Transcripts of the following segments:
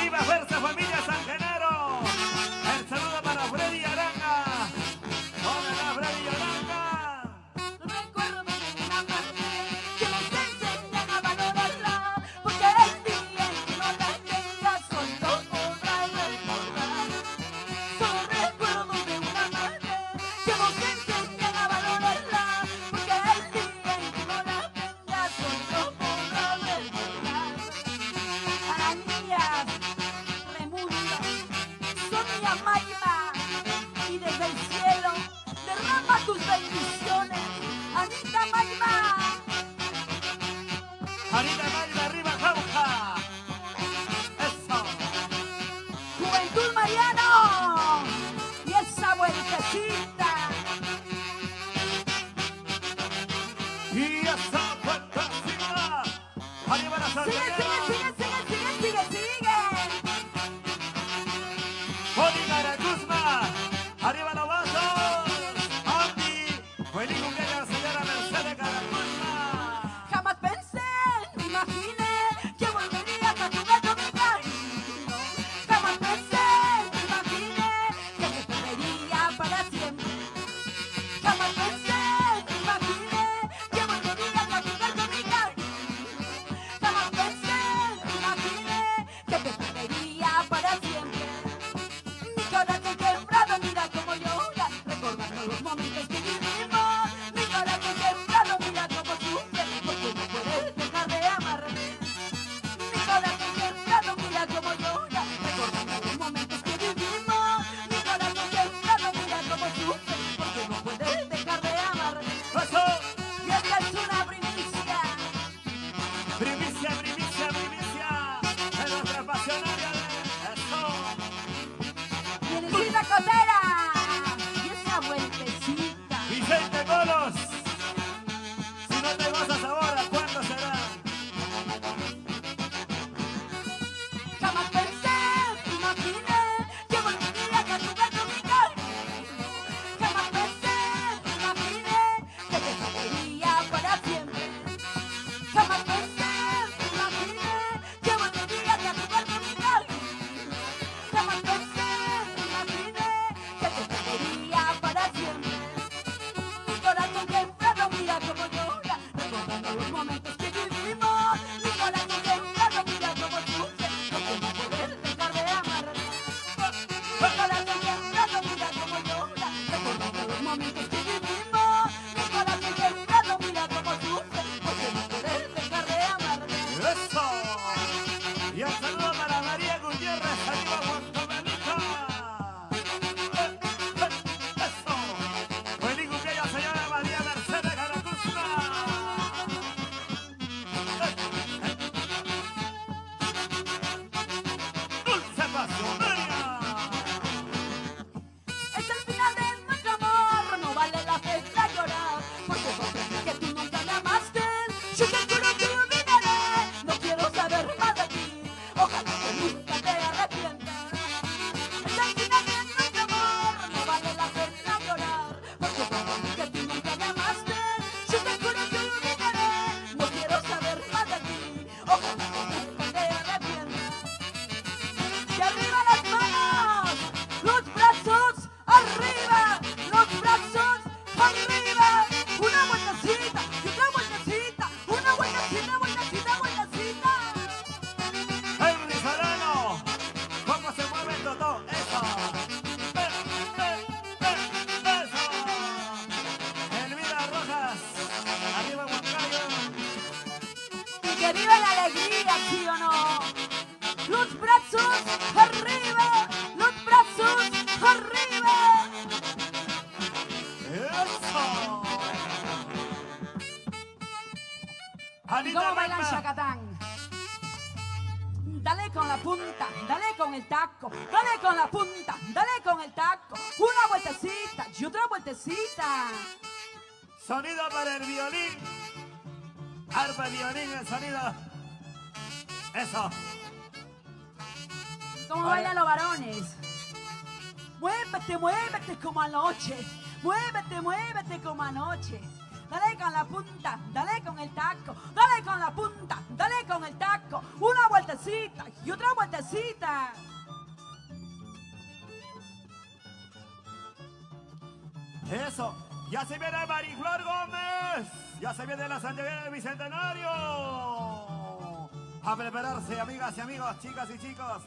¡Viva Fuerza Familia San Genaro! El saludo para Freddy Aranga. ¡Hola, Freddy Aranga! Recuerdo de una madre que nos enseñan a valorarla, porque el día en que no la tengas solo podrás recordar. Solo recuerdo de una madre que nos enseñan a valorarla, porque el día en que no la tengas solo podrás recordar. Arañas, Raimundo, Sonia Mayma, y desde el cielo derrama tus bendiciones, Anita Mayma. Anita Mayma, arriba, Jauja. Eso. Juventud Mariano y esa vueltecita. Y esa vueltecita. Arriba la San Sigue, Genaro. sigue, sigue, sigue, sigue, sigue, sigue. Bolívar Guzmán. Arriba los vasos. Andy. Feliz cumpleaños, señora Mercedes Caracuzma. Jamás pensé, ni imaginé que volverías a jugar con mi cariño. Jamás pensé, ni imaginé que te perdería para siempre. Jamás pensé, ni imaginé que volverías a jugar con mi cariño. Jamás pensé, ni imaginé que te perdería para siempre. Mi corazón quebrado, mira cómo llora, recordando los momentos que vivimos. Mi corazón quebrado, mira cómo sufre, porque no puedes dejar de amarme. Mi corazón quebrado, mira cómo llora, recordando los momentos que vivimos. Mi corazón quebrado, mira cómo sufre, porque no puedes dejar de amarme. Eso. Y esta es una primicia. Primicia, primicia, primicia. De nuestra pasionaria. Eso. Teresita Cotera y esa vueltecita. Vicente Colos. Si no te gozas ahora, ¿cuándo será? Jamás pensé, imaginé que volverías a jugar con mi cariño. Jamás pensé, imaginé que te perdería para siempre. Jamás pensé, imaginé que volverías a jugar con mi cariño. Jamás pensé, imaginé que te perdería para siempre. Mi corazón quebrado, mira cómo llora, recordando los momentos que vivimos. Mi corazón quebrado, mira cómo sufre, porque no puedes dejar de amarme. Mi corazón quebrado, mira cómo llora, recordando los momentos que vivimos. Mi corazón quebrado, mira cómo sufre, porque no puedes dejar de amarme. Eso. Y el saludo para María Gutiérrez, arriba Guantanamita. Eso. Feliz cumpleaños, señora María Mercedes Caracuzma. Dulce pasionaria. Es el final de nuestro amor, no vale la pena llorar, porque comprendí que tú nunca me amaste. Yo te juro que olvidaré, no quiero saber más de ti, ojalá que nunca te arrepientas. Es el final de nuestro amor, no vale la pena llorar, porque comprendí que tú nunca me amaste. Yo te juro que olvidaré, no quiero saber más de ti, ojalá que nunca te arrepientas. ¡Y arriba las manos! ¡Los brazos arriba! ¡Los brazos arriba! ¡Una vueltecita! ¡Y otra vueltecita! ¡Una vueltecita, vueltecita, vueltecita! Henry Solano. ¿Cómo se mueve el totó? Eso. Eso. Elvira Rojas. Arriba Huancayo. ¡Y que viva la alegría, sí o no! ¡Los brazos arriba! ¡Los brazos arriba! Eso. ¿Y Anita cómo bailan Mayma. Chacatán? Dale con la punta, dale con el taco, dale con la punta, dale con el taco. Una vueltecita y otra vueltecita. Sonido para el violín. Arpa, violín, el sonido. Eso. ¿Cómo Ahora- bailan los varones? Muévete, muévete como anoche. Muévete, muévete como anoche. dale con la punta, dale con el taco, dale con la punta, dale con el taco. Una vueltecita y otra vueltecita. Eso, ya se viene Mariflor Gómez, ya se viene la Santiago del Bicentenario. A prepararse, amigas y amigos, chicas y chicos.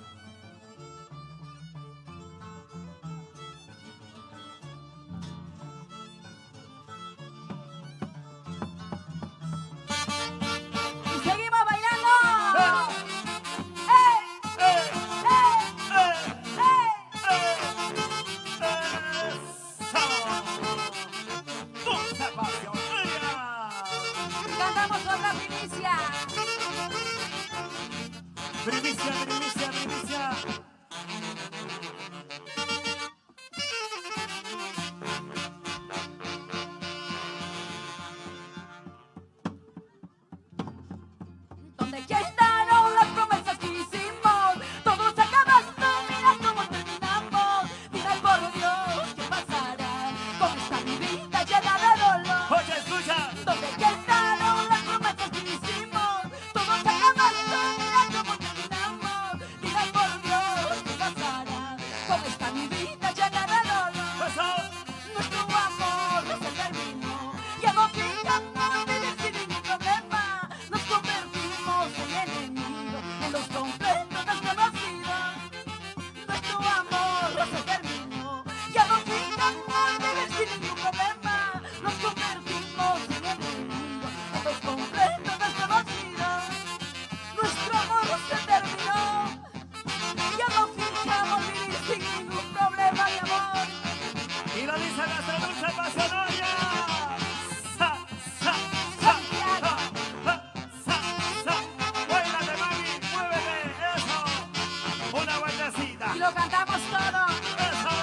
Y seguimos bailando. ¡Eh! Cantamos otra primicia. Primicia, primicia, primicia. ¿Dónde quedaron las promesas que hicimos? Todo se acabando, mira cómo terminamos. Mira por Dios, ¿qué pasará con esta mi vida llena de dolor? Oye, escucha. ¿Dónde quedaron las promesas que hicimos? Todo se acabando, mira cómo terminamos. Mira por Dios, ¿qué pasará con esta mi vida llena de dolor? Eso. Nuestro amor no se terminó. Ya no fijamos vivir sin ningún problema. Nos convertimos en enemigos, en los completos desconocidos. Nuestro amor no se terminó. Ya no fijamos vivir sin ningún problema. Nos convertimos en enemigos, en los completos desconocidos. Nuestro amor no se terminó. Ya no fijamos vivir sin ningún problema de amor. Y lo dice nuestra dulce pasionaria. Sa, sa, sa, sa, sa, sa. Báilate, mami, muévete, eso. Una vueltecita. Y lo cantamos todo. Eso.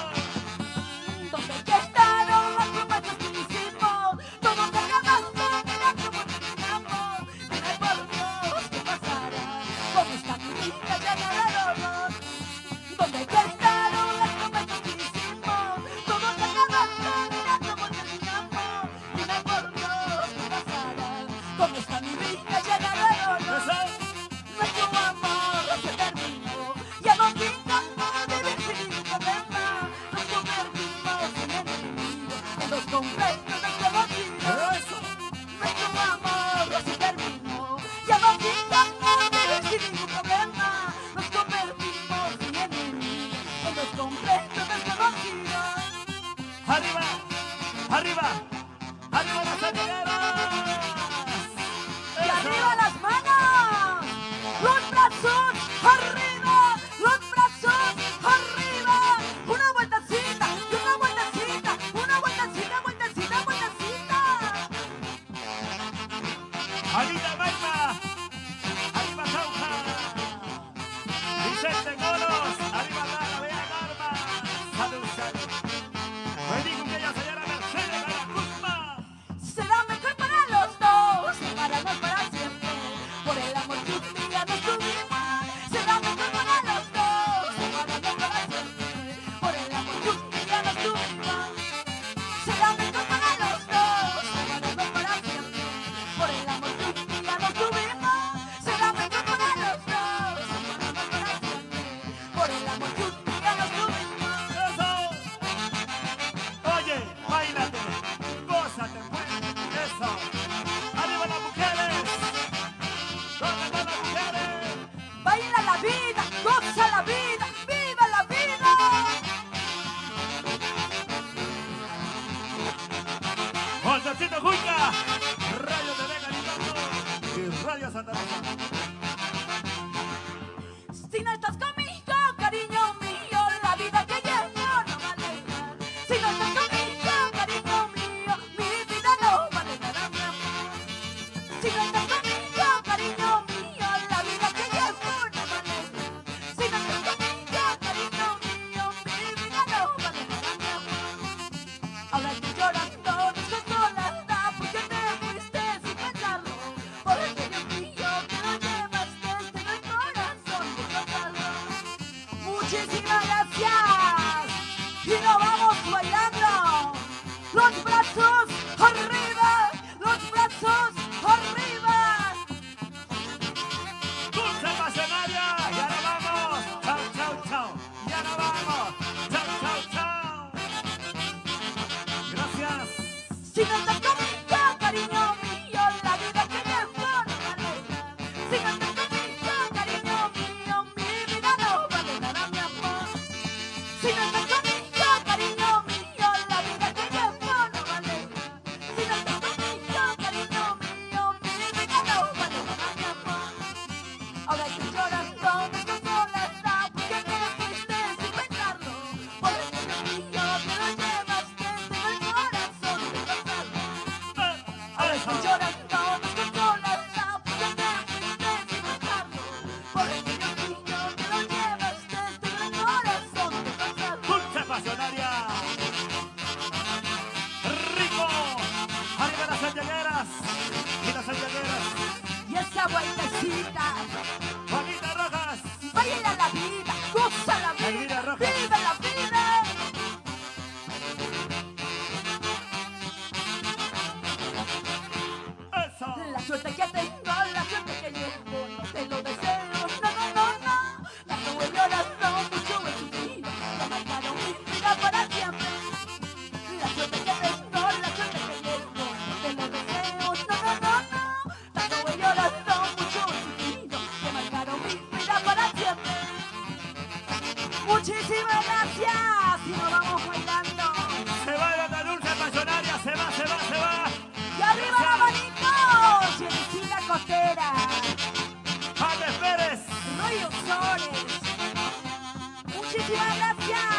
¿Dónde quedaron las promesas que hicimos? Todo se acabando, mira cómo terminamos. Mira por Dios, ¿qué pasará con esta mi vida llena de dolor? ¿Dónde quedaron las promesas que hicimos? Todo se acabando, mira cómo terminamos. Mira por Dios, ¿qué pasará con esta mi vida llena de dolor? Eso. Nuestro amor no se terminó. Ya no pintamos vivir sin ningún problema. Nos convertimos en enemigos, en los completos desconocidos. Eso. Nuestro amor no se terminó. Ya no pintamos vivir sin ningún problema. Nos convertimos en enemigos, en los completos desconocidos. Arriba, arriba, arriba las santiagueras. ¡Y arriba las manos! ¡Los brazos arriba! ¡Los brazos arriba! ¡Una vueltecita! ¡Y una vueltecita! ¡Una vueltecita, vueltecita, vueltecita! Anita Maima, arriba Jauja. Vicente Colos, arriba la bella Norma. Salud, salud. Bendigo que ella se llama Mercedes Garacuzma. Será mejor para los dos, separarnos para siempre. Por el amor que un día nos tuvimos. Será mejor para los dos, separarnos para siempre. Por el amor que un día nos tuvimos. Será mejor para los dos, separarnos para siempre. Por el amor que un día nos tuvimos. Será mejor para los dos, separarnos para siempre. Por el amor que un día nos tuvimos. Eso. Oye, bailate, gózate, pues. Eso. Arriba las mujeres. ¿Dónde están las mujeres? Baila la vida, goza la vida, viva la vida. Montecito Junca, Radio TV Calicanto y Radio Santa Rosa. Si no estás conmigo, cariño mío, la vida que llevo no vale nada. Si no estás conmigo, cariño mío, mi vida no vale nada, mi amor. Si no estás conmigo, cariño mío, la vida que llevo no vale nada. Si no estás conmigo, cariño mío, mi vida no vale nada, mi amor. Ahora estoy llorando desconsolada porque te fuiste sin pensarlo. Por el que Dios mío te lo llevaste en el corazón destrozado. Muchísimas gracias. Y nos vamos bailando. Los brazos arriba, vida, goza la Elvira vida, Rojas. vive la vida. Eso. La suerte que tengo, la suerte que llevo, no te lo deseo, no, no, no, no. Las nubes llorando mucho en su vida, ya marcaron mi vida para siempre. La suerte que tengo, la suerte que llevo, no te lo deseo, no, no, no, no. Las nubes llorando mucho en su vida, ya marcaron mi vida para siempre. Muchísimas gracias y nos vamos bailando. Se va la dulce pasionaria, se va, se va, se va. Y arriba la manito, Jennicita Costera. James Pérez. Roy Osores. Muchísimas gracias.